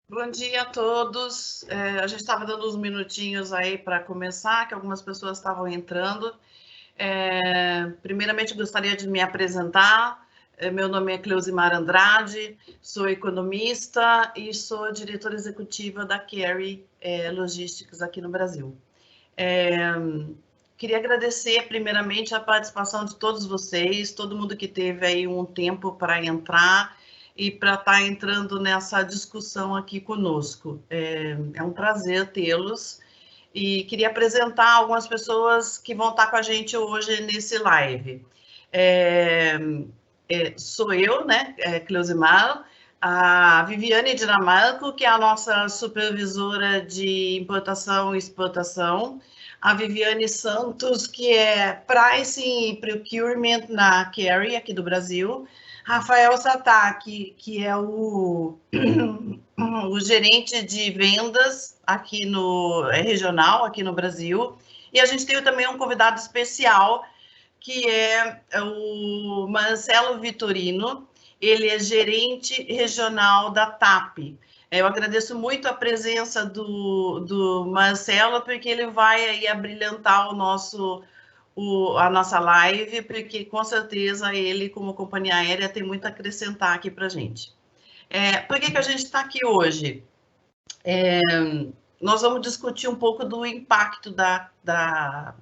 Bom dia a todos. A gente estava dando uns minutinhos aí para começar, que algumas pessoas estavam entrando. Primeiramente, gostaria de me apresentar. Meu nome é Cleusimar Andrade, sou economista e sou diretora executiva da Carry Logísticas aqui no Brasil. Queria agradecer primeiramente a participação de todos vocês, todo mundo que teve aí um tempo para entrar e para estar entrando nessa discussão aqui conosco. É um prazer tê-los e queria apresentar algumas pessoas que vão estar com a gente hoje nesse live. Sou eu, né, Cleusimar, a Viviane Dinamarco, que é a nossa supervisora de importação e exportação, a Viviane Santos, que é Pricing e Procurement na Carry, aqui do Brasil, Rafael Sataki, que é o gerente de vendas aqui no regional, aqui no Brasil, e a gente tem também um convidado especial, que é o Marcelo Vitorino, ele é gerente regional da TAP. Eu agradeço muito a presença do Marcelo, porque ele vai aí abrilhantar a nossa live, porque com certeza ele, como companhia aérea, tem muito a acrescentar aqui para a gente. Por que a gente está aqui hoje? Nós vamos discutir um pouco do impacto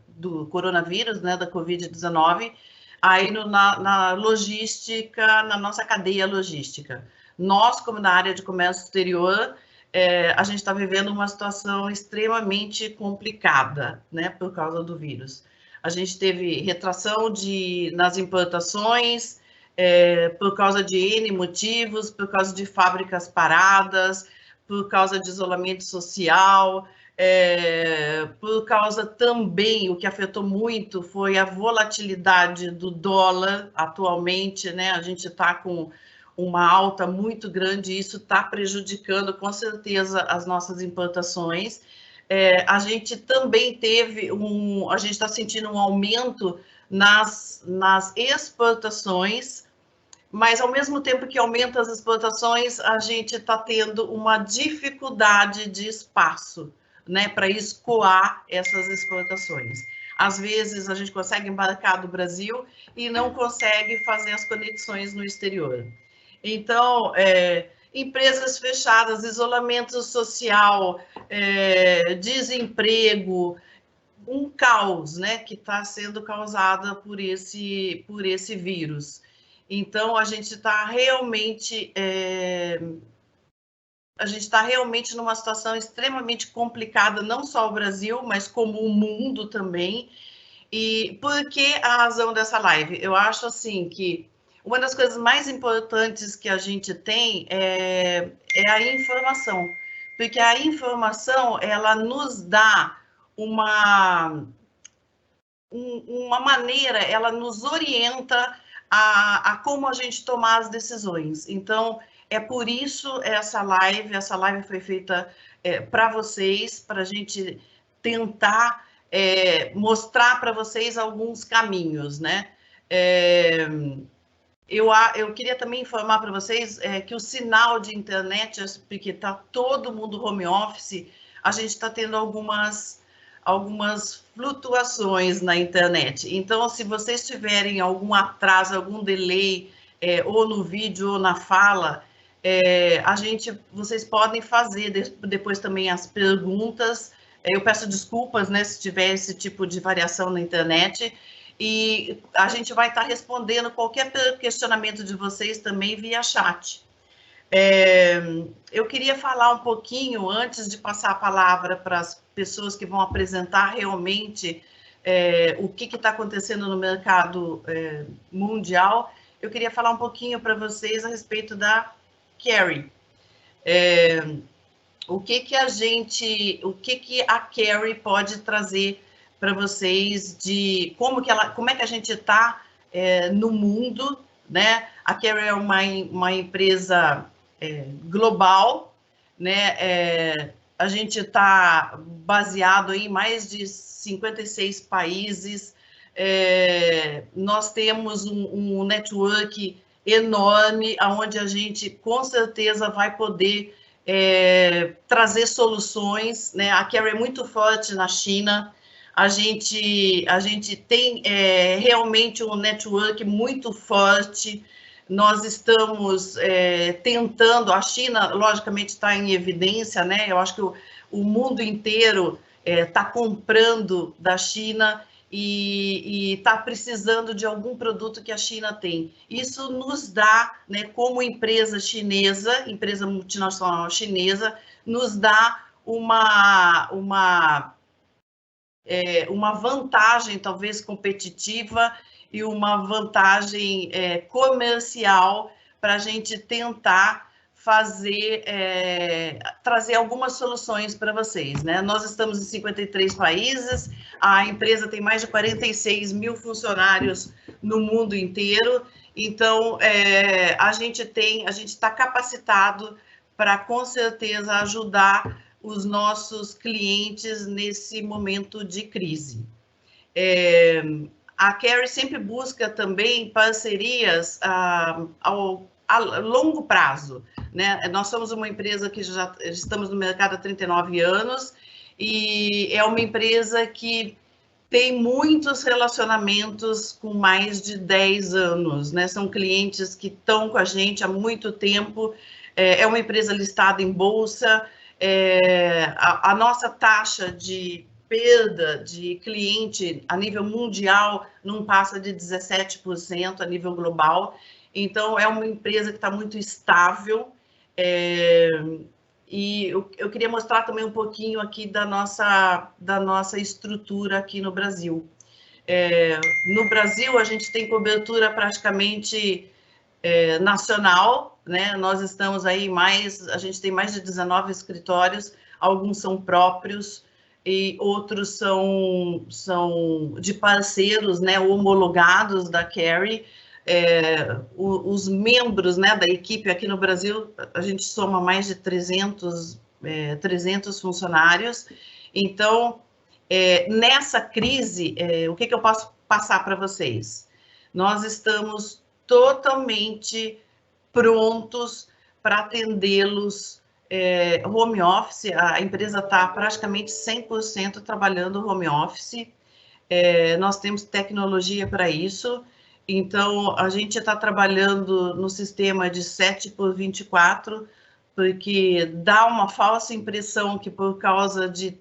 do coronavírus, né, da Covid-19, aí na logística, na nossa cadeia logística. Nós, como na área de comércio exterior, a gente está vivendo uma situação extremamente complicada, né, por causa do vírus. A gente teve retração nas importações, por causa de N motivos, por causa de fábricas paradas, por causa de isolamento social, por causa também, o que afetou muito foi a volatilidade do dólar atualmente, né? A gente está com uma alta muito grande e isso está prejudicando com certeza as nossas importações. A gente também a gente está sentindo um aumento nas exportações, mas ao mesmo tempo que aumenta as exportações, a gente está tendo uma dificuldade de espaço, né, para escoar essas exportações. Às vezes a gente consegue embarcar do Brasil e não consegue fazer as conexões no exterior. Então, empresas fechadas, isolamento social, desemprego, um caos, né, que está sendo causada por esse vírus. Então, a gente está realmente numa situação extremamente complicada, não só o Brasil, mas como o mundo também. E por que a razão dessa live? Eu acho assim que uma das coisas mais importantes que a gente tem é a informação, porque a informação ela nos dá uma maneira, ela nos orienta a como a gente tomar as decisões. Então, é por isso essa live foi feita para vocês, para a gente tentar mostrar para vocês alguns caminhos, né? Eu queria também informar para vocês que o sinal de internet, porque está todo mundo home office, a gente está tendo algumas flutuações na internet. Então, se vocês tiverem algum atraso, algum delay, ou no vídeo ou na fala, vocês podem fazer depois também as perguntas. Eu peço desculpas, né, se tiver esse tipo de variação na internet. E a gente vai estar respondendo qualquer questionamento de vocês também via chat. Eu queria falar um pouquinho, antes de passar a palavra para as pessoas que vão apresentar realmente o que está acontecendo no mercado mundial, eu queria falar um pouquinho para vocês a respeito da Carry. O que a Carry pode trazer para vocês de como é que a gente está no mundo, né? A Carry é uma empresa global, né? A gente está baseado em mais de 56 países. Nós temos um network enorme, onde a gente com certeza vai poder trazer soluções, né? A Carry é muito forte na China, a gente tem realmente um network muito forte, nós estamos tentando, a China, logicamente, está em evidência, né? Eu acho que o mundo inteiro está comprando da China e está precisando de algum produto que a China tem. Isso nos dá, né, como empresa chinesa, empresa multinacional chinesa, nos dá uma vantagem, talvez, competitiva e uma vantagem comercial para a gente tentar trazer algumas soluções para vocês, né? Nós estamos em 53 países, a empresa tem mais de 46 mil funcionários no mundo inteiro, então a gente está capacitado para, com certeza, ajudar os nossos clientes nesse momento de crise. A Carry sempre busca também parcerias a longo prazo, né? Nós somos uma empresa que já estamos no mercado há 39 anos e é uma empresa que tem muitos relacionamentos com mais de 10 anos, né? São clientes que estão com a gente há muito tempo, é uma empresa listada em bolsa, a nossa taxa de perda de cliente a nível mundial não passa de 17% a nível global. Então, é uma empresa que está muito estável. E eu queria mostrar também um pouquinho aqui da nossa estrutura aqui no Brasil. No Brasil, a gente tem cobertura praticamente nacional, né? Nós estamos aí a gente tem mais de 19 escritórios, alguns são próprios e outros são de parceiros, né, homologados da Carry. Os membros, né, da equipe aqui no Brasil, a gente soma mais de 300 funcionários. Então, nessa crise, o que eu posso passar para vocês? Nós estamos totalmente prontos para atendê-los home office. A empresa está praticamente 100% trabalhando home office. Nós temos tecnologia para isso. Então, a gente está trabalhando no sistema de 7x24, porque dá uma falsa impressão que por causa de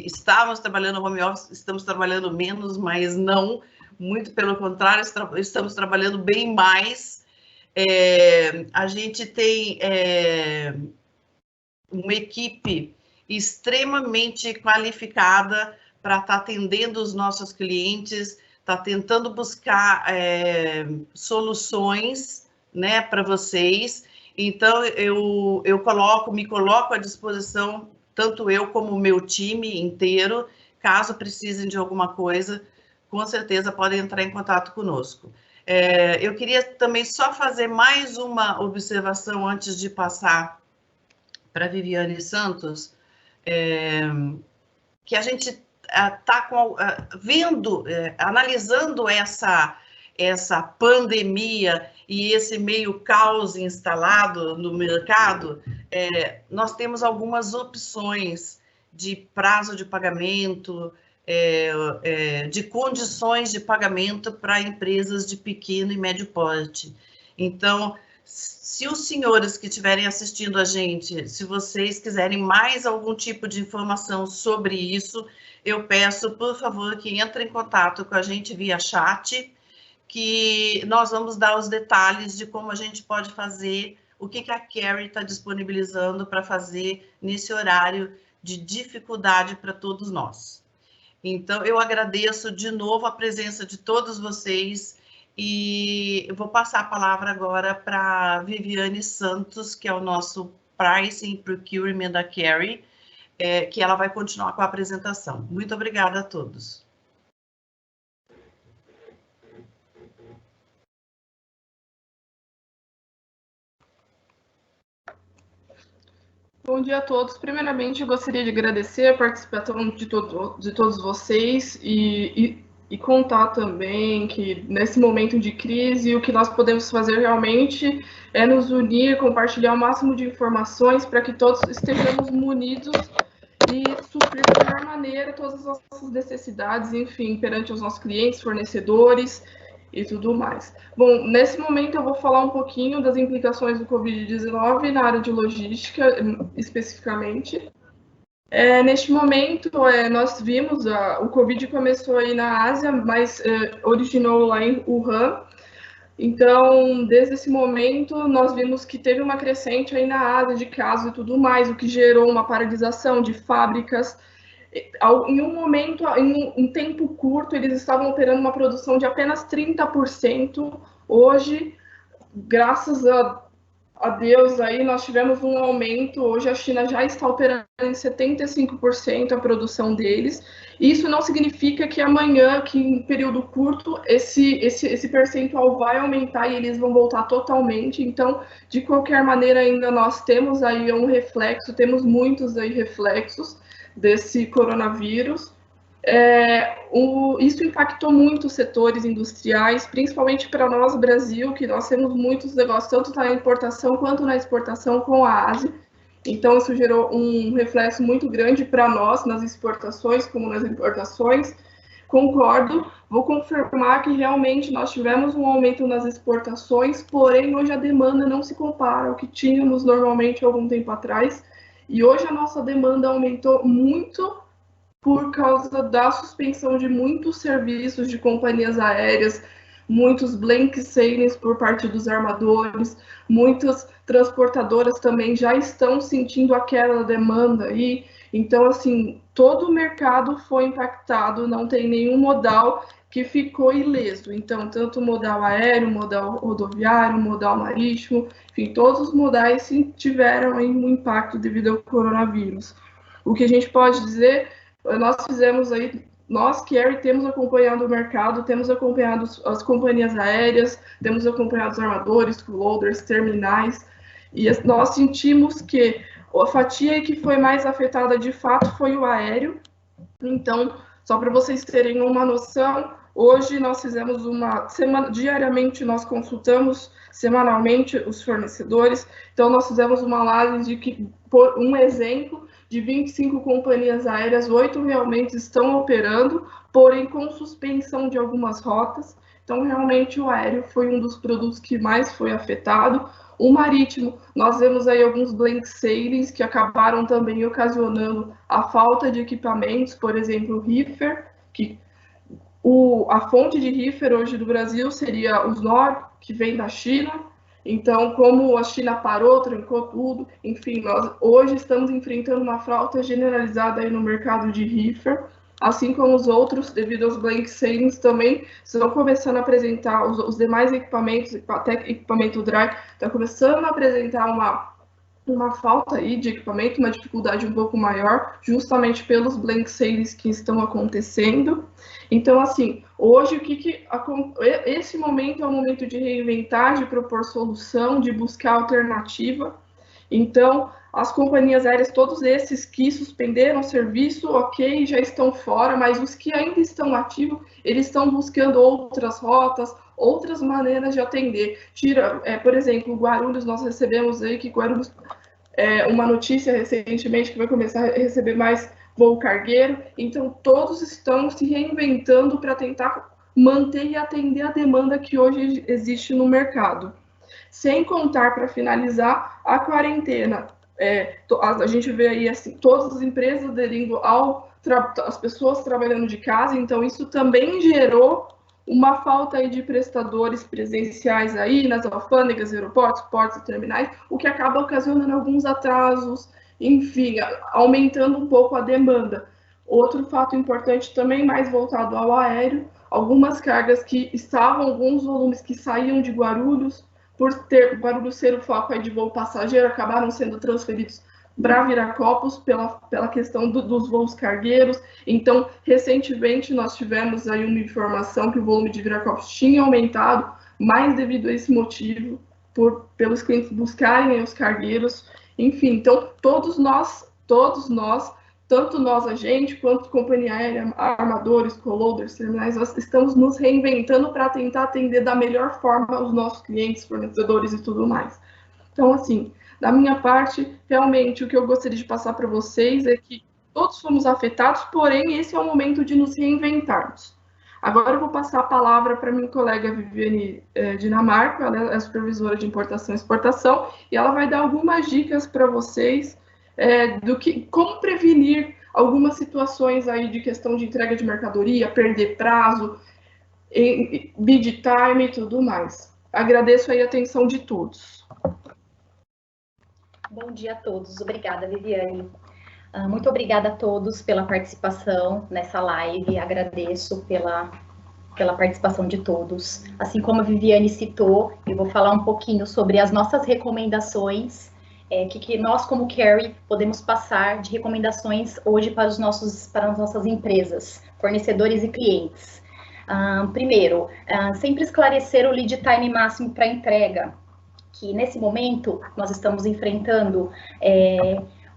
estarmos trabalhando home office, estamos trabalhando menos, mas não. Muito pelo contrário, estamos trabalhando bem mais. A gente tem uma equipe extremamente qualificada para estar atendendo os nossos clientes, está tentando buscar soluções, né, para vocês. Então, eu me coloco à disposição, tanto eu como o meu time inteiro, caso precisem de alguma coisa, com certeza podem entrar em contato conosco. Eu queria também só fazer mais uma observação antes de passar para a Viviane Santos, que a gente está analisando essa pandemia e esse meio caos instalado no mercado. Nós temos algumas opções de prazo de pagamento, de condições de pagamento para empresas de pequeno e médio porte. Então, se os senhores que estiverem assistindo a gente, se vocês quiserem mais algum tipo de informação sobre isso, eu peço, por favor, que entrem em contato com a gente via chat, que nós vamos dar os detalhes de como a gente pode fazer, o que a Carry está disponibilizando para fazer nesse horário de dificuldade para todos nós. Então, eu agradeço de novo a presença de todos vocês e eu vou passar a palavra agora para Viviane Santos, que é o nosso Pricing Procurement da Carry, que ela vai continuar com a apresentação. Muito obrigada a todos. Bom dia a todos. Primeiramente, eu gostaria de agradecer a participação de todos vocês e e contar também que nesse momento de crise o que nós podemos fazer realmente é nos unir, compartilhar o máximo de informações para que todos estejamos munidos e suprir da melhor maneira todas as nossas necessidades, enfim, perante os nossos clientes, fornecedores e tudo mais. Bom, nesse momento eu vou falar um pouquinho das implicações do Covid-19 na área de logística, especificamente. Neste momento, nós vimos, o Covid começou aí na Ásia, mas originou lá em Wuhan. Então, desde esse momento, nós vimos que teve uma crescente aí na Ásia de casos e tudo mais, o que gerou uma paralisação de fábricas. Em um momento, em um tempo curto, eles estavam operando uma produção de apenas 30%. Hoje, graças a Deus, aí nós tivemos um aumento. Hoje a China já está operando em 75% a produção deles. Isso não significa que amanhã, que em período curto, esse percentual vai aumentar e eles vão voltar totalmente. Então, de qualquer maneira, ainda nós temos aí um reflexo, temos muitos aí reflexos desse coronavírus. Isso impactou muito os setores industriais, principalmente para nós, Brasil, que nós temos muitos negócios, tanto na importação quanto na exportação com a Ásia. Então, isso gerou um reflexo muito grande para nós, nas exportações como nas importações. Concordo, vou confirmar que realmente nós tivemos um aumento nas exportações, porém, hoje a demanda não se compara ao que tínhamos normalmente há algum tempo atrás. E hoje a nossa demanda aumentou muito por causa da suspensão de muitos serviços de companhias aéreas, muitos blank sailings por parte dos armadores, muitas transportadoras também já estão sentindo a queda da demanda aí. Então, assim, todo o mercado foi impactado, não tem nenhum modal que ficou ileso. Então, tanto o modal aéreo, modal rodoviário, modal marítimo, enfim, todos os modais tiveram aí um impacto devido ao coronavírus. O que a gente pode dizer, nós fizemos aí, nós, Carry, temos acompanhado o mercado, temos acompanhado as companhias aéreas, temos acompanhado os armadores, loaders, terminais, e nós sentimos que a fatia que foi mais afetada de fato foi o aéreo. Então, só para vocês terem uma noção, hoje nós fizemos diariamente nós consultamos semanalmente os fornecedores. Então, nós fizemos uma análise de que, por um exemplo, de 25 companhias aéreas, 8 realmente estão operando, porém com suspensão de algumas rotas. Então, realmente, o aéreo foi um dos produtos que mais foi afetado. O marítimo, nós vemos aí alguns blank sailings que acabaram também ocasionando a falta de equipamentos, por exemplo, o reefer, que a fonte de reefer hoje do Brasil seria os NOR, que vem da China. Então, como a China parou, trancou tudo, enfim, nós hoje estamos enfrentando uma falta generalizada aí no mercado de reefer, assim como os outros, devido aos blank sailings, também estão começando a apresentar, os demais equipamentos, até equipamento dry, está começando a apresentar uma falta aí de equipamento, uma dificuldade um pouco maior, justamente pelos blank sailings que estão acontecendo. Então, assim, hoje esse momento é um momento de reinventar, de propor solução, de buscar alternativa. Então, as companhias aéreas, todos esses que suspenderam o serviço, ok, já estão fora, mas os que ainda estão ativos, eles estão buscando outras rotas, outras maneiras de atender. Por exemplo, Guarulhos, nós recebemos aí que Guarulhos, uma notícia recentemente que vai começar a receber mais voo cargueiro, então todos estão se reinventando para tentar manter e atender a demanda que hoje existe no mercado. Sem contar, para finalizar, a quarentena. A gente vê aí assim, todas as empresas aderindo as pessoas trabalhando de casa, então isso também gerou uma falta aí de prestadores presenciais aí nas alfândegas, aeroportos, portos e terminais, o que acaba ocasionando alguns atrasos, enfim, aumentando um pouco a demanda. Outro fato importante também, mais voltado ao aéreo, algumas cargas que estavam, alguns volumes que saíam de Guarulhos, por ter Guarulhos ser o foco aí de voo passageiro, acabaram sendo transferidos para Viracopos pela questão dos voos cargueiros. Então, recentemente, nós tivemos aí uma informação que o volume de Viracopos tinha aumentado, mais devido a esse motivo, pelos clientes buscarem os cargueiros. Enfim, então, todos nós tanto nós, agente, quanto companhia aérea, armadores, co-loaders, terminais, nós estamos nos reinventando para tentar atender da melhor forma os nossos clientes, fornecedores e tudo mais. Então, assim, da minha parte, realmente, o que eu gostaria de passar para vocês é que todos fomos afetados, porém, esse é o momento de nos reinventarmos. Agora eu vou passar a palavra para minha colega Viviane Dinamarco, ela é supervisora de importação e exportação, e ela vai dar algumas dicas para vocês do que, como prevenir algumas situações aí de questão de entrega de mercadoria, perder prazo, bid time e tudo mais. Agradeço aí a atenção de todos. Bom dia a todos. Obrigada, Viviane. Muito obrigada a todos pela participação nessa live. Agradeço pela participação de todos. Assim como a Viviane citou, eu vou falar um pouquinho sobre as nossas recomendações, que nós, como Carry, podemos passar de recomendações hoje para as nossas empresas, fornecedores e clientes. Primeiro, sempre esclarecer o lead time máximo para entrega, que nesse momento nós estamos enfrentando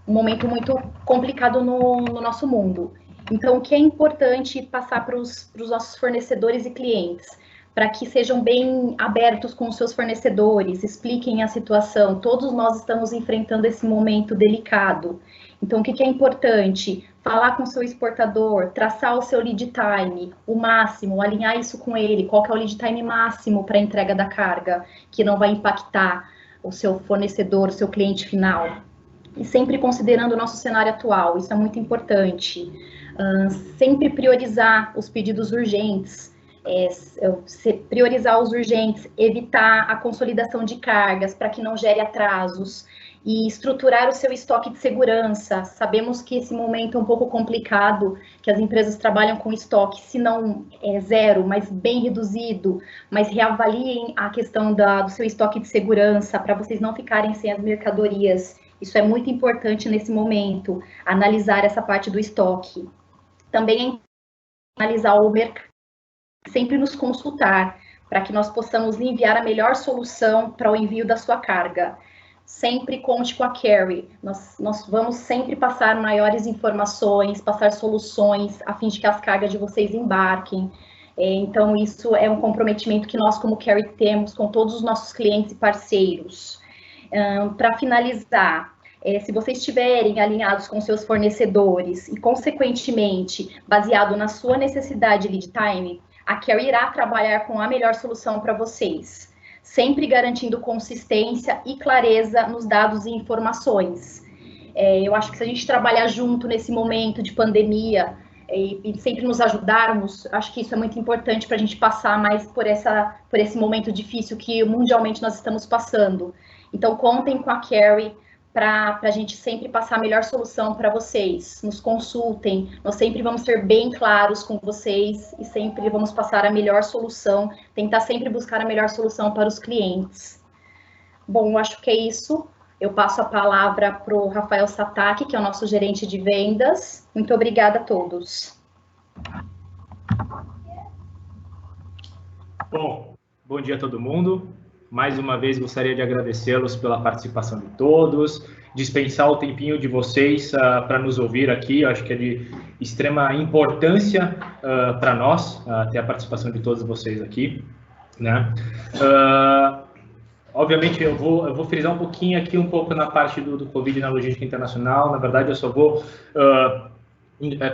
um momento muito complicado no nosso mundo. Então, o que é importante passar para os nossos fornecedores e clientes? Para que sejam bem abertos com os seus fornecedores, expliquem a situação. Todos nós estamos enfrentando esse momento delicado. Então, o que é importante? Falar com o seu exportador, traçar o seu lead time, o máximo, alinhar isso com ele, qual que é o lead time máximo para a entrega da carga, que não vai impactar o seu fornecedor, o seu cliente final. E sempre considerando o nosso cenário atual, isso é muito importante. Sempre priorizar os pedidos urgentes, priorizar os urgentes, evitar a consolidação de cargas para que não gere atrasos e estruturar o seu estoque de segurança. Sabemos que esse momento é um pouco complicado, que as empresas trabalham com estoque, se não zero, mas bem reduzido, mas reavaliem a questão do seu estoque de segurança para vocês não ficarem sem as mercadorias. Isso é muito importante nesse momento, analisar essa parte do estoque. Também analisar o mercado, sempre nos consultar, para que nós possamos enviar a melhor solução para o envio da sua carga. Sempre conte com a Carry, nós vamos sempre passar maiores informações, passar soluções, a fim de que as cargas de vocês embarquem. Então, isso é um comprometimento que nós, como Carry, temos com todos os nossos clientes e parceiros. Para finalizar, se vocês estiverem alinhados com seus fornecedores e, consequentemente, baseado na sua necessidade de lead time, a Carry irá trabalhar com a melhor solução para vocês, sempre garantindo consistência e clareza nos dados e informações. Eu acho que se a gente trabalhar junto nesse momento de pandemia e sempre nos ajudarmos, acho que isso é muito importante para a gente passar mais por esse momento difícil que mundialmente nós estamos passando. Então, contem com a Carry para a gente sempre passar a melhor solução para vocês. Nos consultem, nós sempre vamos ser bem claros com vocês e sempre vamos passar a melhor solução, tentar sempre buscar a melhor solução para os clientes. Bom, eu acho que é isso. Eu passo a palavra para o Rafael Sataki, que é o nosso gerente de vendas. Muito obrigada a todos. Bom dia a todo mundo. Mais uma vez, gostaria de agradecê-los pela participação de todos, dispensar o tempinho de vocês para nos ouvir aqui. Eu acho que é de extrema importância para nós ter a participação de todos vocês aqui, né? Obviamente, eu vou frisar um pouquinho aqui, um pouco na parte do Covid na logística internacional. Na verdade, eu só vou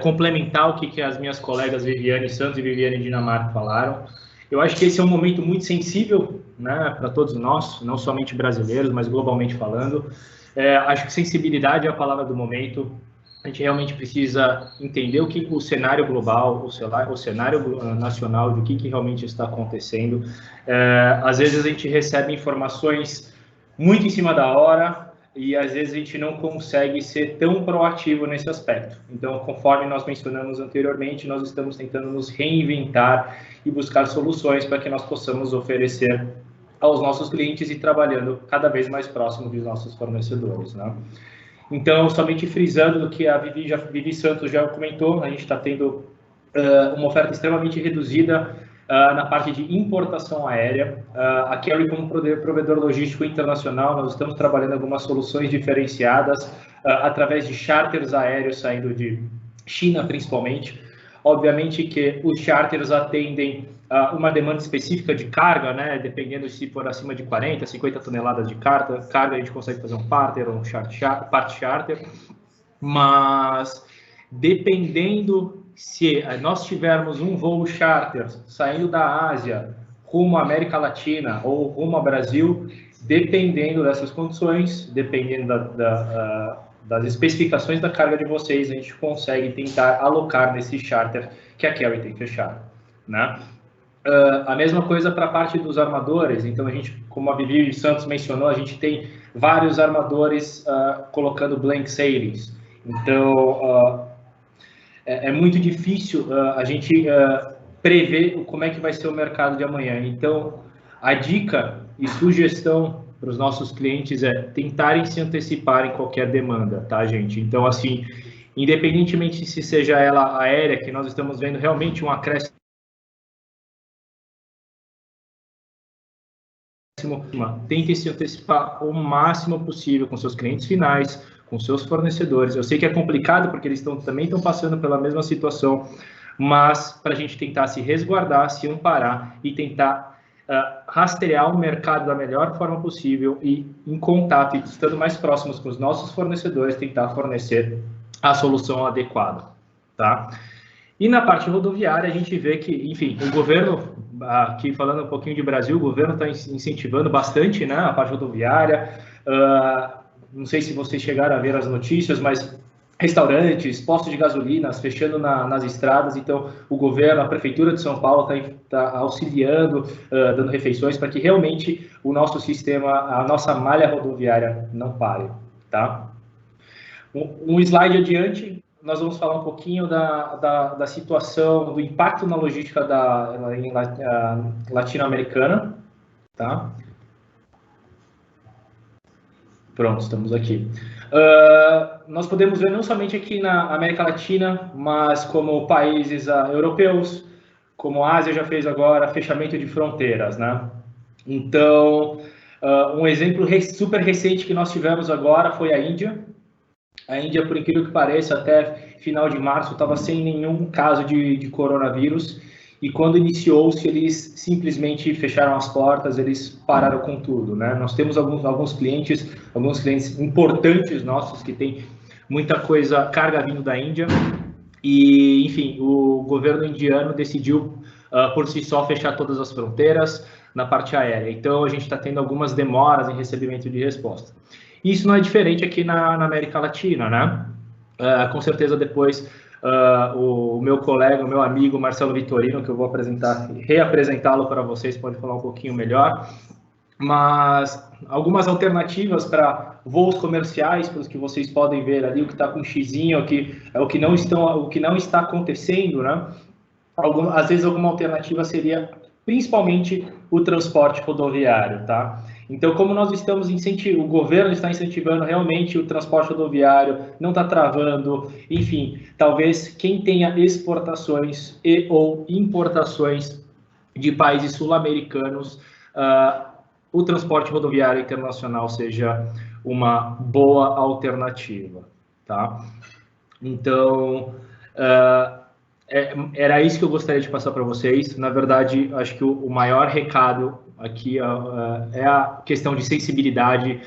complementar o que as minhas colegas Viviane Santos e Viviane Dinamarco falaram. Eu acho que esse é um momento muito sensível, né, para todos nós, não somente brasileiros, mas globalmente falando. Acho que sensibilidade é a palavra do momento. A gente realmente precisa entender o que o cenário global, o cenário nacional, do que realmente está acontecendo. Às vezes a gente recebe informações muito em cima da hora e às vezes a gente não consegue ser tão proativo nesse aspecto. Então, conforme nós mencionamos anteriormente, nós estamos tentando nos reinventar e buscar soluções para que nós possamos oferecer aos nossos clientes e trabalhando cada vez mais próximo dos nossos fornecedores, né? Então, somente frisando o que a Vivi Santos já comentou, a gente está tendo uma oferta extremamente reduzida na parte de importação aérea. A Carry, como provedor logístico internacional, nós estamos trabalhando algumas soluções diferenciadas através de charters aéreos saindo de China, principalmente. Obviamente que os charters atendem uma demanda específica de carga, né? Dependendo se for acima de 40, 50 toneladas de carga, a gente consegue fazer um parter ou um part charter, mas dependendo se nós tivermos um voo charter saindo da Ásia rumo à América Latina ou rumo ao Brasil, dependendo dessas condições, dependendo das especificações da carga de vocês, a gente consegue tentar alocar nesse charter que a Carry tem fechado, né? A mesma coisa para a parte dos armadores. Então, a gente, como a Vivi Santos mencionou, a gente tem vários armadores colocando blank sailings. Então, é muito difícil a gente prever como é que vai ser o mercado de amanhã. Então, a dica e sugestão para os nossos clientes é tentarem se antecipar em qualquer demanda, tá, gente? Então, assim, independentemente se seja ela aérea, que nós estamos vendo realmente um acréscimo, tentem se antecipar o máximo possível com seus clientes finais, com seus fornecedores. Eu sei que é complicado porque eles também estão passando pela mesma situação, mas para a gente tentar se resguardar, se amparar e tentar rastrear o mercado da melhor forma possível e, em contato, estando mais próximos com os nossos fornecedores, tentar fornecer a solução adequada, tá? E na parte rodoviária, a gente vê que, enfim, o governo, aqui falando um pouquinho de Brasil, o governo está incentivando bastante, né, a parte rodoviária. Não sei se vocês chegaram a ver as notícias, mas restaurantes, postos de gasolina fechando nas estradas. Então, o governo, a Prefeitura de São Paulo está auxiliando, dando refeições para que realmente o nosso sistema, a nossa malha rodoviária não pare, tá? Um slide adiante, nós vamos falar um pouquinho da situação, do impacto na logística latino-americana, tá? Pronto, estamos aqui. Nós podemos ver não somente aqui na América Latina, mas como países europeus, como a Ásia já fez agora, fechamento de fronteiras, né? Então, um exemplo super recente que nós tivemos agora foi a Índia. A Índia, por incrível que pareça, até final de março estava sem nenhum caso de coronavírus, e quando iniciou-se, eles simplesmente fecharam as portas, eles pararam com tudo, né? Nós temos alguns clientes importantes nossos que têm muita carga vindo da Índia, e, enfim, o governo indiano decidiu, por si só, fechar todas as fronteiras na parte aérea. Então, a gente está tendo algumas demoras em recebimento de resposta. Isso não é diferente aqui na América Latina, né? Com certeza depois o meu colega, o meu amigo Marcelo Vitorino, que eu vou reapresentá-lo para vocês, pode falar um pouquinho melhor. Mas algumas alternativas para voos comerciais, para os que vocês podem ver ali, o que está com xizinho, o que não está acontecendo, né? Às vezes alguma alternativa seria principalmente o transporte rodoviário, tá? Então, como nós estamos o governo está incentivando realmente o transporte rodoviário, não está travando, enfim, talvez quem tenha exportações ou importações de países sul-americanos, o transporte rodoviário internacional seja uma boa alternativa, tá? Então, era isso que eu gostaria de passar para vocês. Na verdade, acho que o maior recado aqui é a questão de sensibilidade.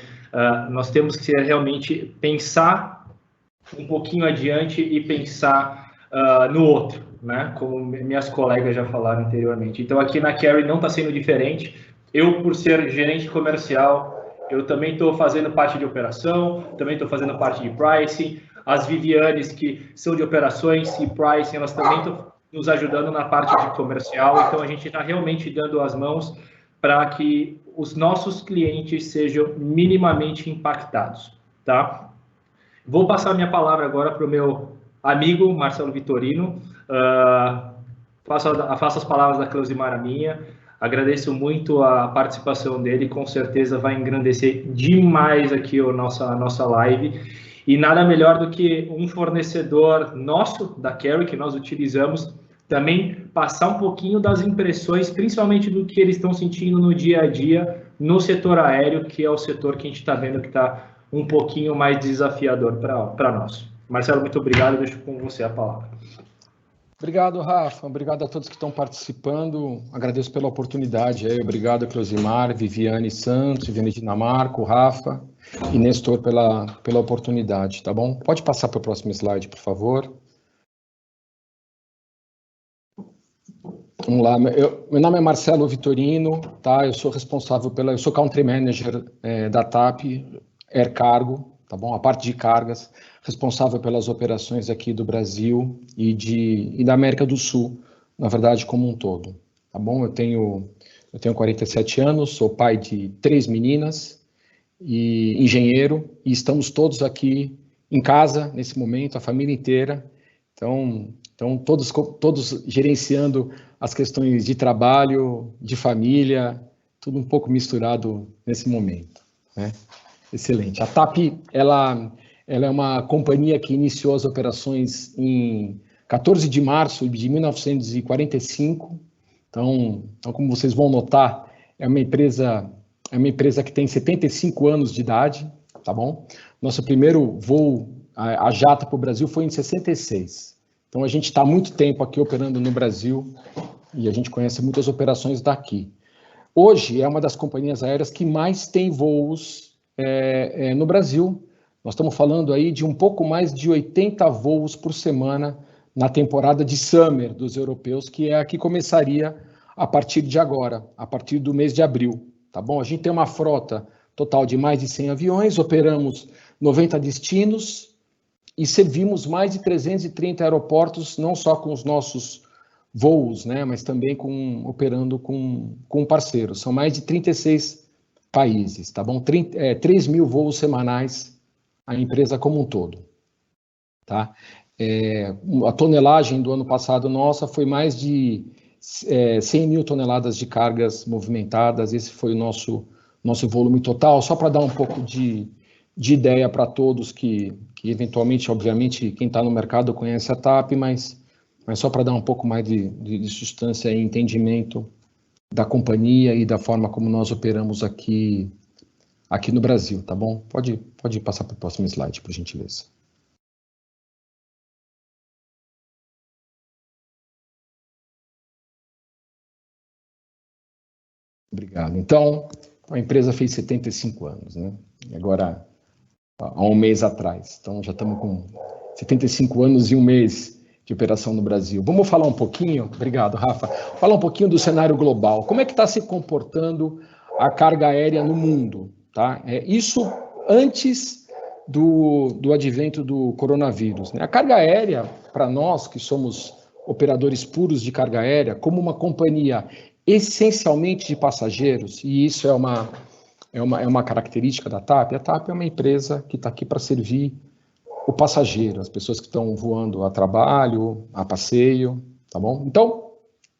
Nós temos que realmente pensar um pouquinho adiante e pensar no outro, né? Como minhas colegas já falaram anteriormente. Então, aqui na Carry não está sendo diferente. Eu, por ser gerente comercial, eu também estou fazendo parte de operação, também estou fazendo parte de pricing. As Vivianes, que são de operações e pricing, elas também estão nos ajudando na parte de comercial. Então, a gente está realmente dando as mãos para que os nossos clientes sejam minimamente impactados, tá? Vou passar a minha palavra agora para o meu amigo Marcelo Vitorino. Faço as palavras da Cleusimar a minha. Agradeço muito a participação dele, com certeza vai engrandecer demais aqui a nossa live. E nada melhor do que um fornecedor nosso, da Carry, que nós utilizamos, também passar um pouquinho das impressões, principalmente do que eles estão sentindo no dia a dia, no setor aéreo, que é o setor que a gente está vendo que está um pouquinho mais desafiador para nós. Marcelo, muito obrigado, deixo com você a palavra. Obrigado, Rafa. Obrigado a todos que estão participando. Agradeço pela oportunidade. Obrigado, Closimar, Viviane Santos, Viviane Dinamarco, Rafa e Nestor pela oportunidade, tá bom? Pode passar para o próximo slide, por favor. Vamos lá. Meu nome é Marcelo Vitorino, tá? Eu sou responsável eu sou Country Manager da TAP, Air Cargo, tá bom? A parte de cargas, responsável pelas operações aqui do Brasil e da América do Sul, na verdade, como um todo, tá bom? Eu tenho 47 anos, sou pai de 3 meninas e engenheiro, e estamos todos aqui em casa, nesse momento, a família inteira, então todos gerenciando as questões de trabalho, de família, tudo um pouco misturado nesse momento, né? Excelente. A TAP, ela é uma companhia que iniciou as operações em 14 de março de 1945. Então, como vocês vão notar, é uma empresa que tem 75 anos de idade, tá bom? Nosso primeiro voo a jato para o Brasil foi em 66. Então, a gente está há muito tempo aqui operando no Brasil e a gente conhece muitas operações daqui. Hoje, é uma das companhias aéreas que mais tem voos no Brasil. Nós estamos falando aí de um pouco mais de 80 voos por semana na temporada de summer dos europeus, que é a que começaria a partir de agora, a partir do mês de abril, tá bom? A gente tem uma frota total de mais de 100 aviões, operamos 90 destinos e servimos mais de 330 aeroportos, não só com os nossos voos, né, mas também operando com parceiros. São mais de 36 países, tá bom? 3 mil voos semanais a empresa como um todo, tá? A tonelagem do ano passado nossa foi mais de 100 mil toneladas de cargas movimentadas. Esse foi o nosso volume total, só para dar um pouco de ideia para todos que eventualmente, obviamente, quem está no mercado conhece a TAP, mas só para dar um pouco mais de substância e entendimento da companhia e da forma como nós operamos aqui no Brasil, tá bom? Pode passar para o próximo slide, por gentileza. Obrigado. Então, a empresa fez 75 anos, né? Agora, há um mês atrás. Então, já estamos com 75 anos e um mês de operação no Brasil. Vamos falar um pouquinho, obrigado, Rafa, falar um pouquinho do cenário global. Como é que está se comportando a carga aérea no mundo? Tá? Isso antes do advento do coronavírus, né? A carga aérea, para nós que somos operadores puros de carga aérea, como uma companhia essencialmente de passageiros, e isso é uma característica da TAP, a TAP é uma empresa que está aqui para servir o passageiro, as pessoas que estão voando a trabalho, a passeio, tá bom? Então,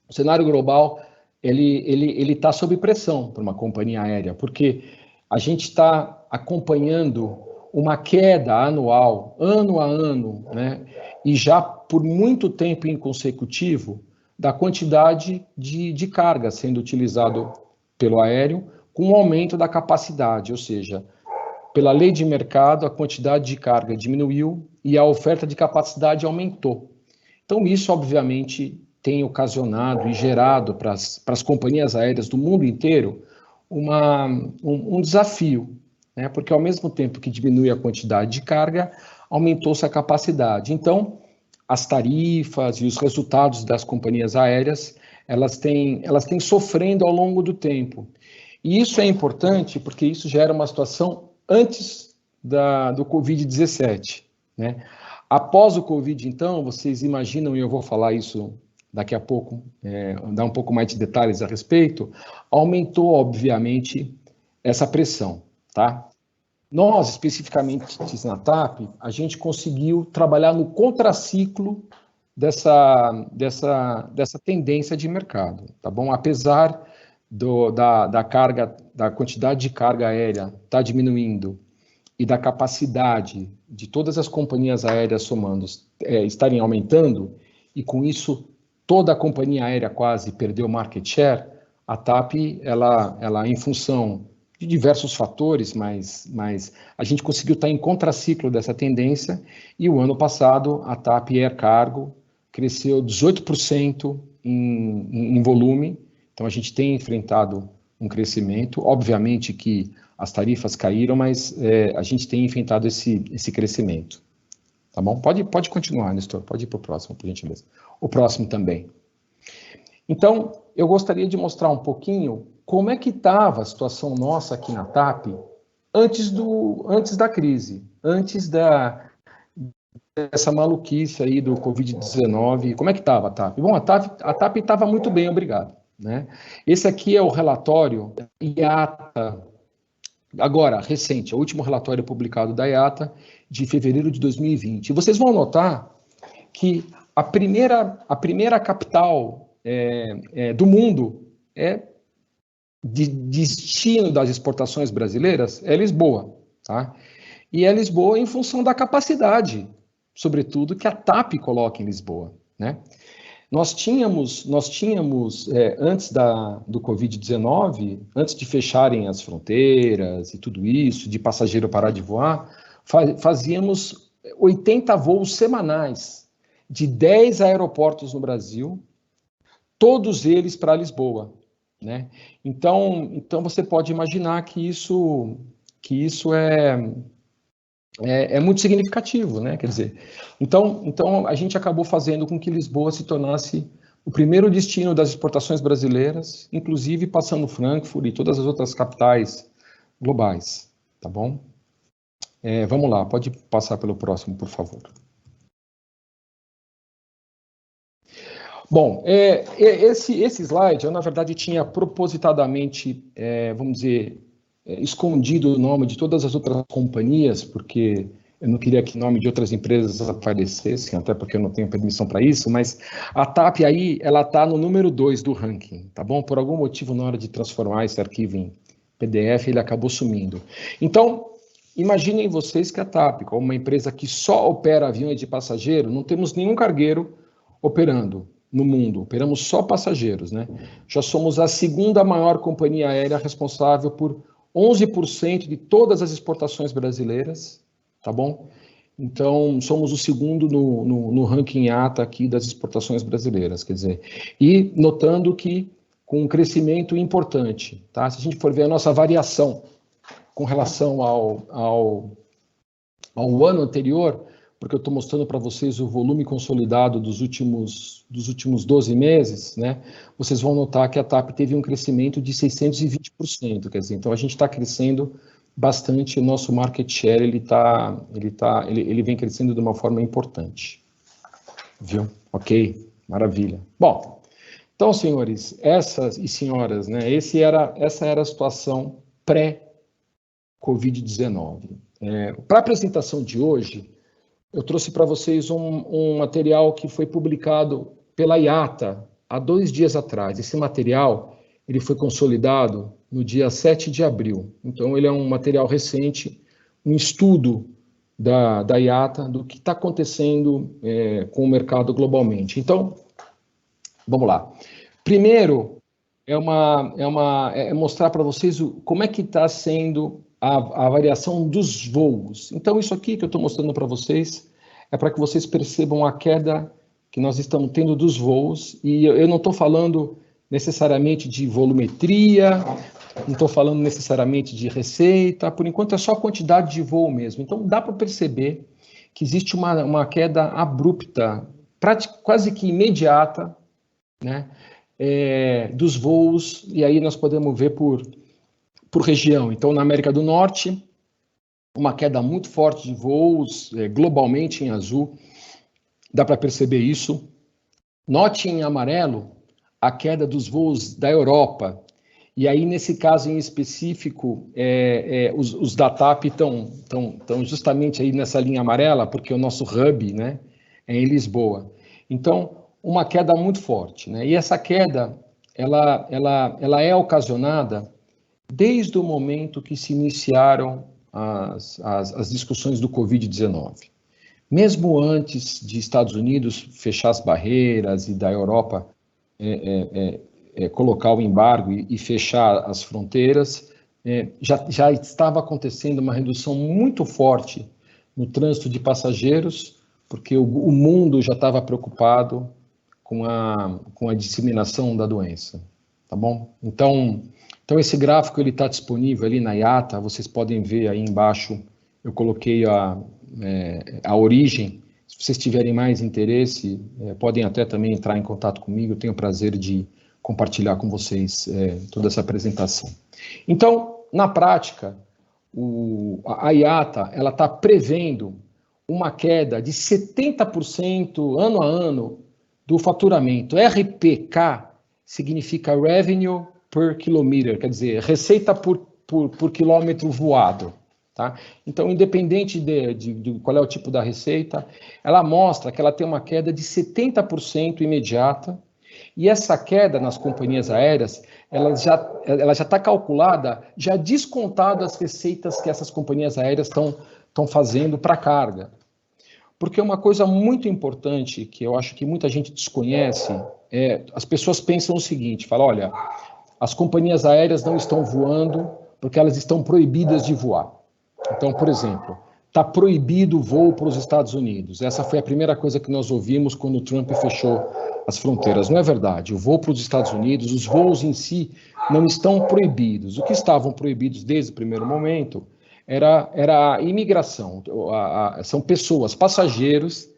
o cenário global, ele está sob pressão para uma companhia aérea, porque a gente está acompanhando uma queda anual, ano a ano, né? E já por muito tempo inconsecutivo, da quantidade de carga sendo utilizado pelo aéreo, com o aumento da capacidade, ou seja, pela lei de mercado, a quantidade de carga diminuiu e a oferta de capacidade aumentou. Então, isso, obviamente, tem ocasionado e gerado para as companhias aéreas do mundo inteiro um desafio, né? Porque, ao mesmo tempo que diminui a quantidade de carga, aumentou-se a capacidade. Então, as tarifas e os resultados das companhias aéreas, elas têm sofrendo ao longo do tempo. E isso é importante porque isso gera uma situação antes do Covid-17, né? Após o Covid, então, vocês imaginam, e eu vou falar isso daqui a pouco, dar um pouco mais de detalhes a respeito, aumentou, obviamente, essa pressão, tá? Nós, especificamente na TAP, a gente conseguiu trabalhar no contraciclo dessa tendência de mercado, tá bom? Apesar da quantidade de carga aérea tá diminuindo e da capacidade de todas as companhias aéreas somando estarem aumentando, e com isso toda a companhia aérea quase perdeu market share, a TAP, ela em função de diversos fatores, mas a gente conseguiu estar em contraciclo dessa tendência, e o ano passado a TAP Air Cargo cresceu 18% em volume, então a gente tem enfrentado um crescimento, obviamente que as tarifas caíram, mas a gente tem enfrentado esse crescimento. Tá bom? Pode continuar, Nestor, pode ir para o próximo, por gentileza. O próximo também. Então, eu gostaria de mostrar um pouquinho como é que estava a situação nossa aqui na TAP antes da crise, antes dessa maluquice aí do Covid-19. Como é que estava a TAP? Bom, a TAP estava muito bem, obrigado. Né? Esse aqui é o relatório IATA, agora, recente, é o último relatório publicado da IATA, de fevereiro de 2020. E vocês vão notar que a primeira capital do mundo de destino das exportações brasileiras é Lisboa. Tá? E é Lisboa em função da capacidade, sobretudo, que a TAP coloca em Lisboa. Né? Nós tínhamos antes do Covid-19, antes de fecharem as fronteiras e tudo isso, de passageiro parar de voar, fazíamos 80 voos semanais de 10 aeroportos no Brasil, todos eles para Lisboa. Né? Então você pode imaginar que isso é muito significativo, né? Quer dizer, então a gente acabou fazendo com que Lisboa se tornasse o primeiro destino das exportações brasileiras, inclusive passando Frankfurt e todas as outras capitais globais, tá bom? Vamos lá, pode passar pelo próximo, por favor. Bom, esse slide, eu na verdade tinha propositadamente, vamos dizer, escondido o nome de todas as outras companhias, porque eu não queria que o nome de outras empresas aparecessem, até porque eu não tenho permissão para isso, mas a TAP aí, ela está no número 2 do ranking, tá bom? Por algum motivo, na hora de transformar esse arquivo em PDF, ele acabou sumindo. Então, imaginem vocês que a TAP, como uma empresa que só opera aviões de passageiro, não temos nenhum cargueiro operando no mundo, operamos só passageiros, né? Já somos a segunda maior companhia aérea responsável por 11% de todas as exportações brasileiras, tá bom? Então, somos o segundo no ranking IATA aqui das exportações brasileiras, quer dizer, e notando que com um crescimento importante, tá? Se a gente for ver a nossa variação com relação ao ano anterior, porque eu estou mostrando para vocês o volume consolidado dos últimos 12 meses, né? Vocês vão notar que a TAP teve um crescimento de 620%, quer dizer, então a gente está crescendo bastante, o nosso market share ele vem crescendo de uma forma importante, viu? Ok, maravilha. Bom, então, senhores, essas e senhoras, né? Essa era a situação pré-Covid-19. Para a apresentação de hoje, eu trouxe para vocês um material que foi publicado pela IATA há 2 dias atrás. Esse material ele foi consolidado no dia 7 de abril. Então, ele é um material recente, um estudo da IATA do que está acontecendo com o mercado globalmente. Então, vamos lá. Primeiro, é mostrar para vocês como é que está sendo a variação dos voos. Então, isso aqui que eu estou mostrando para vocês é para que vocês percebam a queda que nós estamos tendo dos voos, e eu não estou falando necessariamente de volumetria, não estou falando necessariamente de receita, por enquanto é só a quantidade de voo mesmo. Então, dá para perceber que existe uma queda abrupta, quase que imediata, né, dos voos, e aí nós podemos ver por região. Então, na América do Norte, uma queda muito forte de voos, globalmente em azul, dá para perceber isso. Note em amarelo a queda dos voos da Europa, e aí nesse caso em específico, os da TAP estão justamente aí nessa linha amarela, porque o nosso hub, né, é em Lisboa. Então, uma queda muito forte, né? E essa queda, ela é ocasionada desde o momento que se iniciaram as discussões do Covid-19. Mesmo antes de Estados Unidos fechar as barreiras e da Europa colocar o embargo e fechar as fronteiras, já estava acontecendo uma redução muito forte no trânsito de passageiros, porque o mundo já estava preocupado com a disseminação da doença, tá bom? Então esse gráfico ele está disponível ali na IATA, vocês podem ver aí embaixo, eu coloquei a origem. Se vocês tiverem mais interesse, podem até também entrar em contato comigo, eu tenho o prazer de compartilhar com vocês toda essa apresentação. Então, na prática, a IATA ela está prevendo uma queda de 70% ano a ano do faturamento. RPK significa Revenue per Kilometer, quer dizer, receita por quilômetro voado. Tá? Então, independente de qual é o tipo da receita, ela mostra que ela tem uma queda de 70% imediata, e essa queda nas companhias aéreas, ela já está calculada, já descontado as receitas que essas companhias aéreas estão fazendo para carga. Porque uma coisa muito importante, que eu acho que muita gente desconhece, as pessoas pensam o seguinte, falam, olha, as companhias aéreas não estão voando porque elas estão proibidas de voar. Então, por exemplo, está proibido o voo para os Estados Unidos. Essa foi a primeira coisa que nós ouvimos quando o Trump fechou as fronteiras. Não é verdade. O voo para os Estados Unidos, os voos em si, não estão proibidos. O que estavam proibidos desde o primeiro momento era a imigração. São pessoas, passageiros,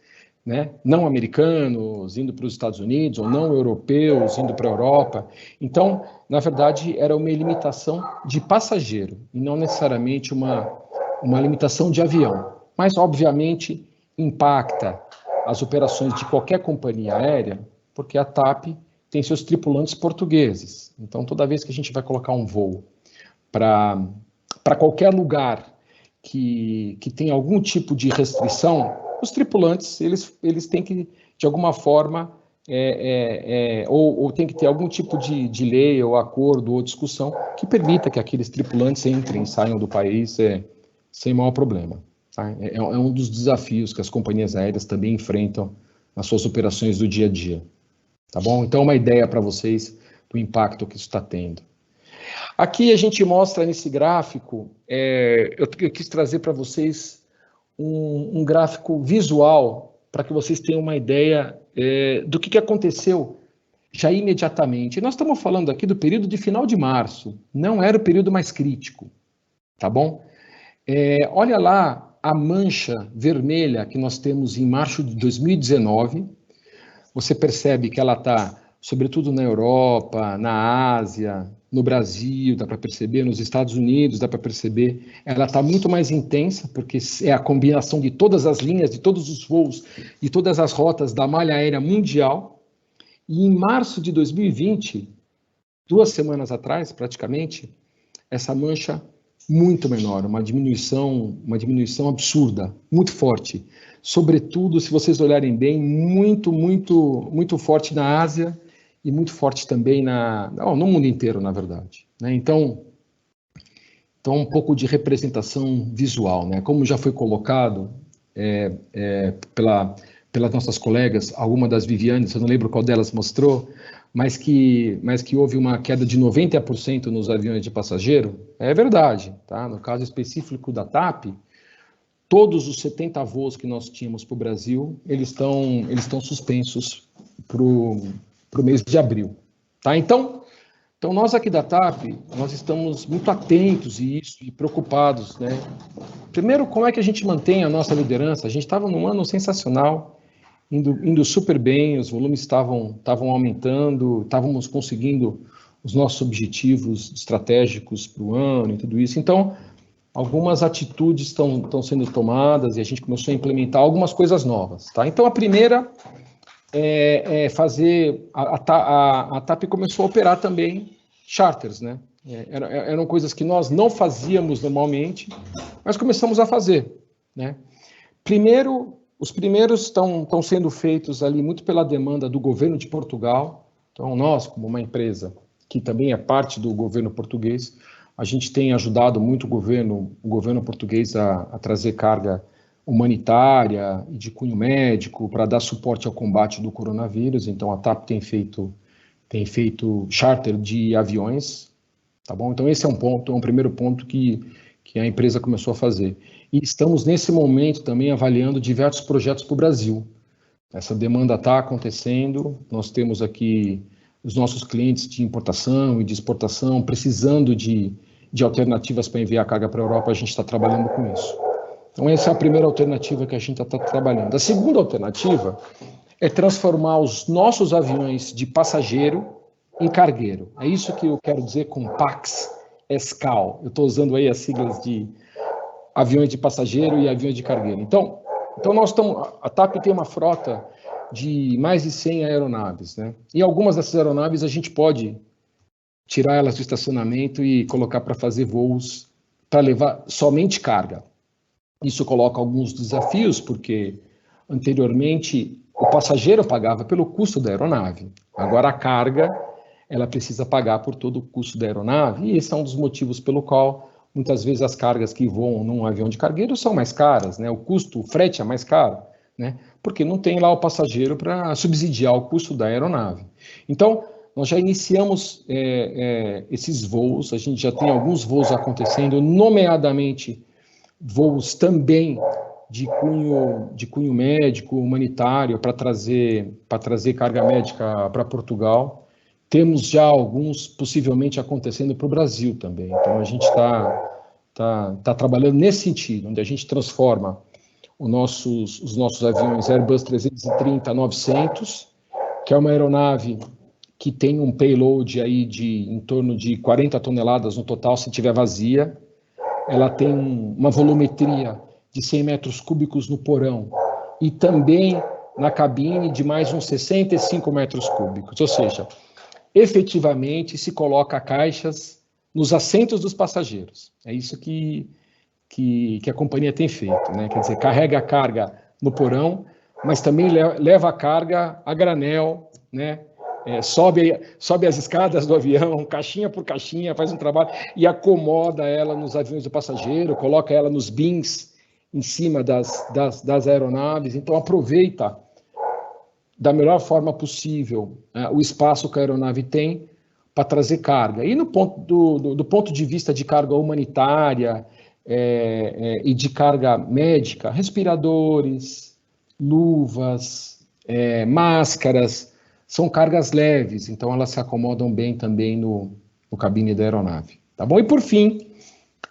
né, não americanos indo para os Estados Unidos, ou não europeus indo para a Europa. Então, na verdade, era uma limitação de passageiro, e não necessariamente uma limitação de avião, mas obviamente impacta as operações de qualquer companhia aérea, porque a TAP tem seus tripulantes portugueses. Então, toda vez que a gente vai colocar um voo para qualquer lugar que tem algum tipo de restrição, os tripulantes eles têm que, de alguma forma, ou tem que ter algum tipo de lei, ou acordo, ou discussão que permita que aqueles tripulantes entrem e saiam do país sem maior problema. Tá? É um dos desafios que as companhias aéreas também enfrentam nas suas operações do dia a dia. Tá bom? Então, uma ideia para vocês do impacto que isso está tendo. Aqui a gente mostra nesse gráfico, eu quis trazer para vocês um gráfico visual para que vocês tenham uma ideia do que aconteceu já imediatamente. Nós estamos falando aqui do período de final de março, não era o período mais crítico, tá bom? Olha lá a mancha vermelha que nós temos em março de 2019, você percebe que ela está, sobretudo na Europa, na Ásia, no Brasil, dá para perceber, nos Estados Unidos, dá para perceber, ela está muito mais intensa, porque é a combinação de todas as linhas, de todos os voos, de todas as rotas da malha aérea mundial. E em março de 2020, 2 semanas atrás, praticamente, essa mancha muito menor, uma diminuição absurda, muito forte. Sobretudo, se vocês olharem bem, muito forte na Ásia e muito forte também no mundo inteiro, na verdade. Né? Então, um pouco de representação visual. Né? Como já foi colocado pelas nossas colegas, alguma das Vivianes, eu não lembro qual delas mostrou, mas que houve uma queda de 90% nos aviões de passageiro, é verdade. Tá? No caso específico da TAP, todos os 70 voos que nós tínhamos para o Brasil, eles estão suspensos para o mês de abril. Tá? Então, nós aqui da TAP, nós estamos muito atentos e preocupados. Né? Primeiro, como é que a gente mantém a nossa liderança? A gente estava num ano sensacional, indo super bem, os volumes estavam aumentando, estávamos conseguindo os nossos objetivos estratégicos para o ano e tudo isso. Então, algumas atitudes estão sendo tomadas e a gente começou a implementar algumas coisas novas. Tá? Então, a primeira é fazer... A TAP começou a operar também charters, né? Eram coisas que nós não fazíamos normalmente, mas começamos a fazer. Né? Primeiro... Os primeiros estão sendo feitos ali muito pela demanda do governo de Portugal. Então, nós, como uma empresa que também é parte do governo português, a gente tem ajudado muito o governo português a trazer carga humanitária e de cunho médico para dar suporte ao combate do coronavírus. Então, a TAP tem feito charter de aviões tá bom? Então esse é um primeiro ponto que a empresa começou a fazer. E estamos nesse momento também avaliando diversos projetos para o Brasil. Essa demanda está acontecendo, nós temos aqui os nossos clientes de importação e de exportação precisando de alternativas para enviar carga para a Europa, a gente está trabalhando com isso. Então essa é a primeira alternativa que a gente está trabalhando. A segunda alternativa é transformar os nossos aviões de passageiro em cargueiro. É isso que eu quero dizer com PAX ESCAL. Eu estou usando aí as siglas de aviões de passageiro e aviões de cargueiro. Então a TAP tem uma frota de mais de 100 aeronaves, né? E algumas dessas aeronaves a gente pode tirar elas do estacionamento e colocar para fazer voos para levar somente carga. Isso coloca alguns desafios, porque anteriormente o passageiro pagava pelo custo da aeronave. Agora a carga, ela precisa pagar por todo o custo da aeronave, e esse é um dos motivos pelo qual muitas vezes as cargas que voam num avião de cargueiro são mais caras, né? O frete é mais caro, né? Porque não tem lá o passageiro para subsidiar o custo da aeronave. Então, nós já iniciamos esses voos, a gente já tem alguns voos acontecendo, nomeadamente voos também de cunho médico, humanitário, para trazer carga médica para Portugal. Temos já alguns possivelmente acontecendo para o Brasil também. Então, a gente está trabalhando nesse sentido, onde a gente transforma os nossos aviões Airbus 330-900, que é uma aeronave que tem um payload aí de em torno de 40 toneladas no total, se tiver vazia. Ela tem uma volumetria de 100 metros cúbicos no porão e também na cabine de mais uns 65 metros cúbicos, ou seja, efetivamente se coloca caixas nos assentos dos passageiros. É isso que a companhia tem feito, né? Quer dizer, carrega a carga no porão, mas também leva a carga a granel, né? Sobe as escadas do avião, caixinha por caixinha, faz um trabalho e acomoda ela nos aviões do passageiro, coloca ela nos bins em cima das aeronaves. Então, aproveita da melhor forma possível o espaço que a aeronave tem para trazer carga. E do ponto de vista de carga humanitária e de carga médica, respiradores, luvas, máscaras, são cargas leves, então elas se acomodam bem também no cabine da aeronave. Tá bom? E por fim,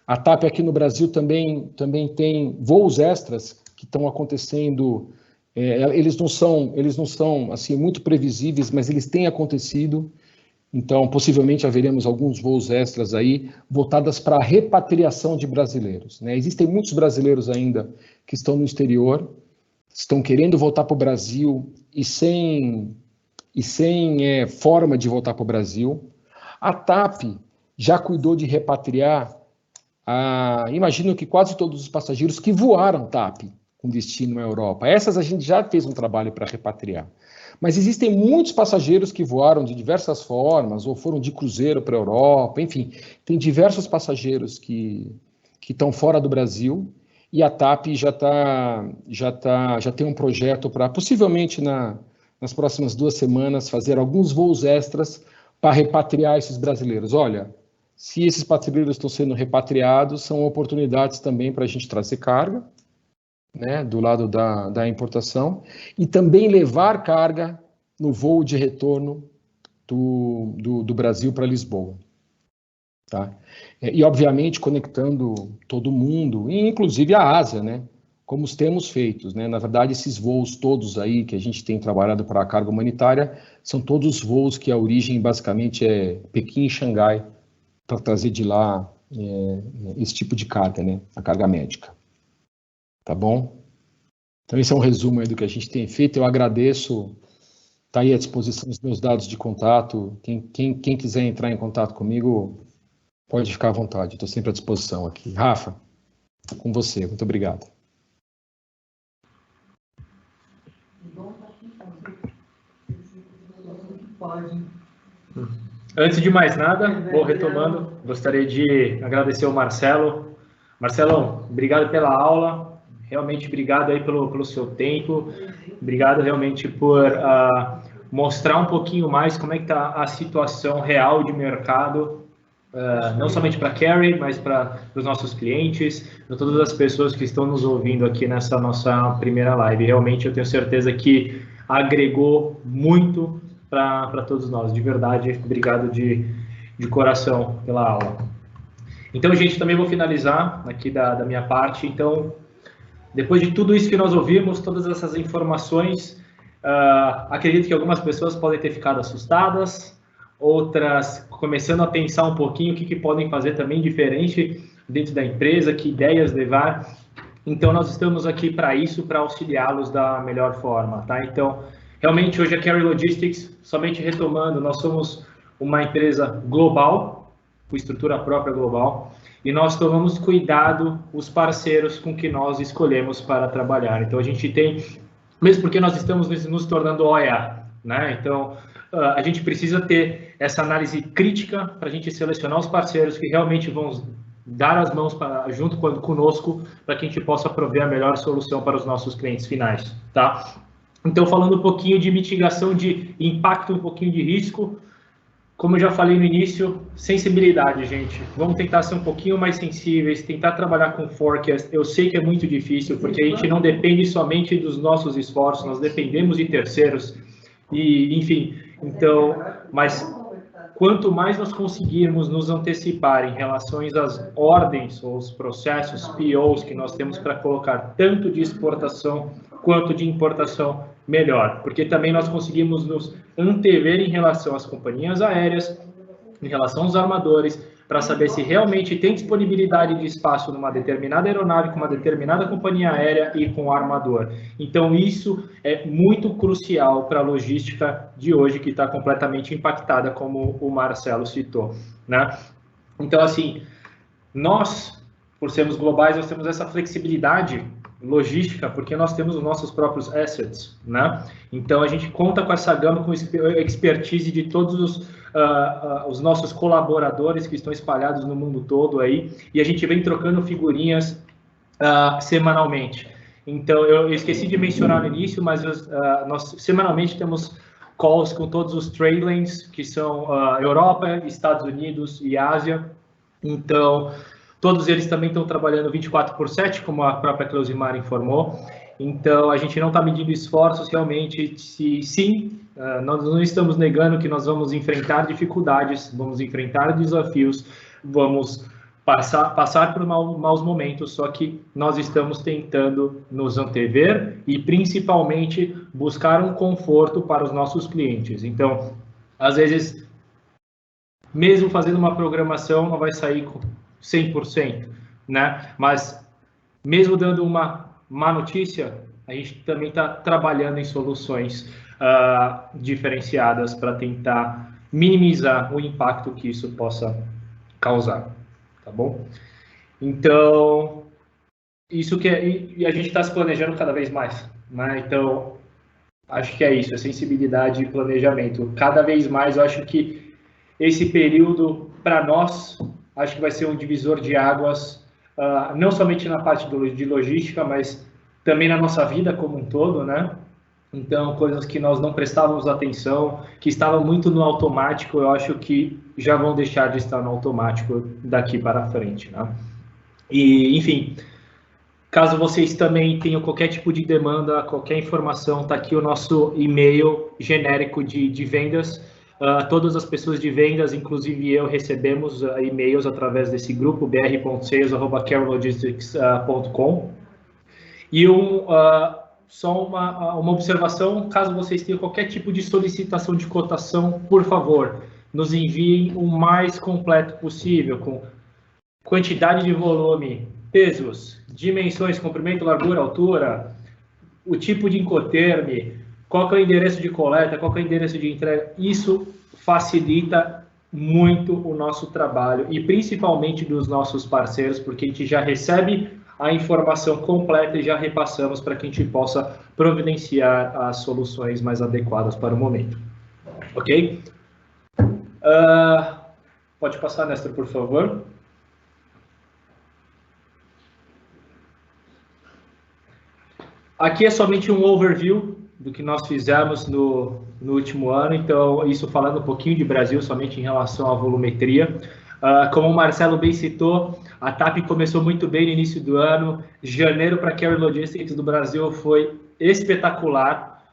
a TAP aqui no Brasil também tem voos extras que estão acontecendo. Eles não são assim muito previsíveis, mas eles têm acontecido. Então, possivelmente haveremos alguns voos extras aí voltados para a repatriação de brasileiros, né? Existem muitos brasileiros ainda que estão no exterior, estão querendo voltar para o Brasil e sem forma de voltar para o Brasil. A TAP já cuidou de repatriar, imagino que quase todos os passageiros que voaram TAP com destino à Europa. Essas a gente já fez um trabalho para repatriar. Mas existem muitos passageiros que voaram de diversas formas, ou foram de cruzeiro para a Europa, enfim, tem diversos passageiros que estão fora do Brasil, e a TAP já tem um projeto para, possivelmente nas próximas 2 semanas, fazer alguns voos extras para repatriar esses brasileiros. Olha, se esses brasileiros estão sendo repatriados, são oportunidades também para a gente trazer carga, né, do lado da importação, e também levar carga no voo de retorno do Brasil para Lisboa. Tá? E, obviamente, conectando todo mundo, e inclusive a Ásia, né, como os temos feito, né? Na verdade, esses voos todos aí que a gente tem trabalhado para a carga humanitária são todos voos que a origem basicamente é Pequim e Xangai, para trazer de lá esse tipo de carga, né? A carga médica. Tá bom? Então, esse é um resumo aí do que a gente tem feito. Eu agradeço, está aí à disposição os meus dados de contato. Quem quiser entrar em contato comigo, pode ficar à vontade. Estou sempre à disposição aqui. Rafa, com você. Muito obrigado. Antes de mais nada, vou retomando, gostaria de agradecer ao Marcelo. Marcelão, obrigado pela aula, realmente obrigado aí pelo seu tempo, obrigado realmente por mostrar um pouquinho mais como é que está a situação real de mercado não somente para a Carrie, mas para os nossos clientes, para todas as pessoas que estão nos ouvindo aqui nessa nossa primeira live. Realmente eu tenho certeza que agregou muito para todos nós. De verdade, obrigado de coração pela aula. Então, gente, também vou finalizar aqui da minha parte. Então, depois de tudo isso que nós ouvimos, todas essas informações, acredito que algumas pessoas podem ter ficado assustadas, outras começando a pensar um pouquinho o que podem fazer também diferente dentro da empresa, que ideias levar. Então, nós estamos aqui para isso, para auxiliá-los da melhor forma, tá? Então, realmente, hoje a Carrie Logistics, somente retomando, nós somos uma empresa global, com estrutura própria global, e nós tomamos cuidado os parceiros com que nós escolhemos para trabalhar. Então, a gente tem, mesmo porque nós estamos nos tornando OEA, né? Então, a gente precisa ter essa análise crítica para a gente selecionar os parceiros que realmente vão dar as mãos junto conosco para que a gente possa prover a melhor solução para os nossos clientes finais, tá? Então, falando um pouquinho de mitigação de impacto, um pouquinho de risco, como eu já falei no início, sensibilidade, gente. Vamos tentar ser um pouquinho mais sensíveis, tentar trabalhar com forecast. Eu sei que é muito difícil, porque a gente não depende somente dos nossos esforços, nós dependemos de terceiros. E, enfim, então, mas quanto mais nós conseguirmos nos antecipar em relação às ordens ou os processos, POs que nós temos para colocar, tanto de exportação quanto de importação, melhor, porque também nós conseguimos nos antever em relação às companhias aéreas, em relação aos armadores, para saber se realmente tem disponibilidade de espaço numa determinada aeronave, com uma determinada companhia aérea e com o armador. Então, isso é muito crucial para a logística de hoje, que está completamente impactada, como o Marcelo citou, né? Então, assim, nós, por sermos globais, nós temos essa flexibilidade logística, porque nós temos os nossos próprios assets, né? Então, a gente conta com essa gama, com expertise de todos os nossos colaboradores que estão espalhados no mundo todo aí, e a gente vem trocando figurinhas semanalmente. Então, eu esqueci de mencionar no início, mas nós semanalmente temos calls com todos os trade lanes, que são Europa, Estados Unidos e Ásia. Então, todos eles também estão trabalhando 24/7, como a própria Cleusimar informou. Então, a gente não está medindo esforços, realmente, nós não estamos negando que nós vamos enfrentar dificuldades, vamos enfrentar desafios, vamos passar por maus momentos, só que nós estamos tentando nos antever e, principalmente, buscar um conforto para os nossos clientes. Então, às vezes, mesmo fazendo uma programação, não vai sair 100%, né? Mas, mesmo dando uma má notícia, a gente também está trabalhando em soluções diferenciadas para tentar minimizar o impacto que isso possa causar, tá bom? Então, isso que e a gente está se planejando cada vez mais, né? Então, acho que é isso, é sensibilidade e planejamento. Cada vez mais, eu acho que esse período, para nós, acho que vai ser um divisor de águas, não somente na parte de logística, mas também na nossa vida como um todo, né? Então, coisas que nós não prestávamos atenção, que estavam muito no automático, eu acho que já vão deixar de estar no automático daqui para frente, né? E, enfim, caso vocês também tenham qualquer tipo de demanda, qualquer informação, está aqui o nosso e-mail genérico de vendas. Todas as pessoas de vendas, inclusive eu, recebemos e-mails através desse grupo, br.sales@carologistics.com. E só uma observação, caso vocês tenham qualquer tipo de solicitação de cotação, por favor, nos enviem o mais completo possível, com quantidade de volume, pesos, dimensões, comprimento, largura, altura, o tipo de incoterm, qual que é o endereço de coleta, qual que é o endereço de entrega. Isso facilita muito o nosso trabalho e principalmente dos nossos parceiros, porque a gente já recebe a informação completa e já repassamos para que a gente possa providenciar as soluções mais adequadas para o momento. Ok? Pode passar, Néstor, por favor. Aqui é somente um overview do que nós fizemos no último ano, então isso falando um pouquinho de Brasil, somente em relação à volumetria. Como o Marcelo bem citou, a TAP começou muito bem no início do ano. Janeiro para a Carry Logistics do Brasil foi espetacular,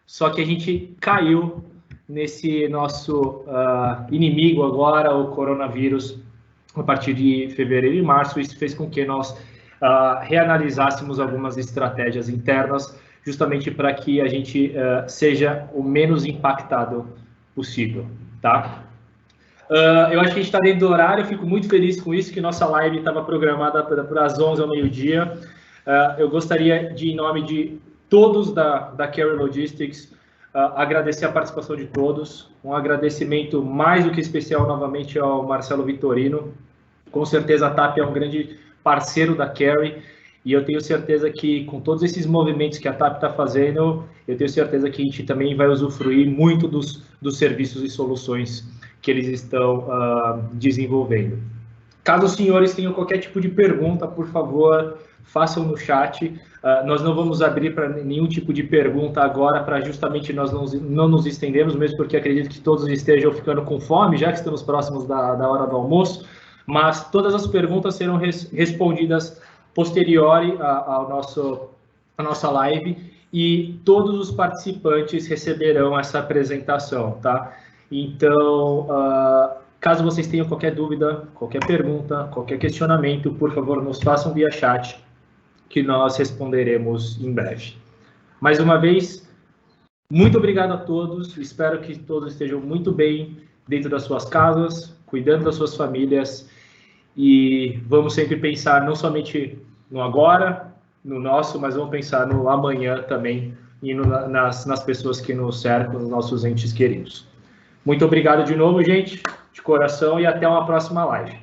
só que a gente caiu nesse nosso inimigo agora, o coronavírus, a partir de fevereiro e março. Isso fez com que nós reanalisássemos algumas estratégias internas, justamente para que a gente seja o menos impactado possível, tá? Eu acho que a gente está dentro do horário, eu fico muito feliz com isso, que nossa live estava programada para as 11 ao meio-dia. Eu gostaria de, em nome de todos da Carry Logistics, agradecer a participação de todos, um agradecimento mais do que especial novamente ao Marcelo Vitorino. Com certeza a TAP é um grande parceiro da Carry, e eu tenho certeza que com todos esses movimentos que a TAP está fazendo, eu tenho certeza que a gente também vai usufruir muito dos serviços e soluções que eles estão desenvolvendo. Caso os senhores tenham qualquer tipo de pergunta, por favor, façam no chat. Nós não vamos abrir para nenhum tipo de pergunta agora, para justamente nós não nos estendermos, mesmo porque acredito que todos estejam ficando com fome, já que estamos próximos da hora do almoço, mas todas as perguntas serão respondidas posteriori à nossa live, e todos os participantes receberão essa apresentação, tá? Então, caso vocês tenham qualquer dúvida, qualquer pergunta, qualquer questionamento, por favor, nos façam via chat, que nós responderemos em breve. Mais uma vez, muito obrigado a todos, espero que todos estejam muito bem dentro das suas casas, cuidando das suas famílias, e vamos sempre pensar não somente no agora, no nosso, mas vamos pensar no amanhã também, e nas pessoas que nos cercam, nos nossos entes queridos. Muito obrigado de novo, gente, de coração, e até uma próxima live.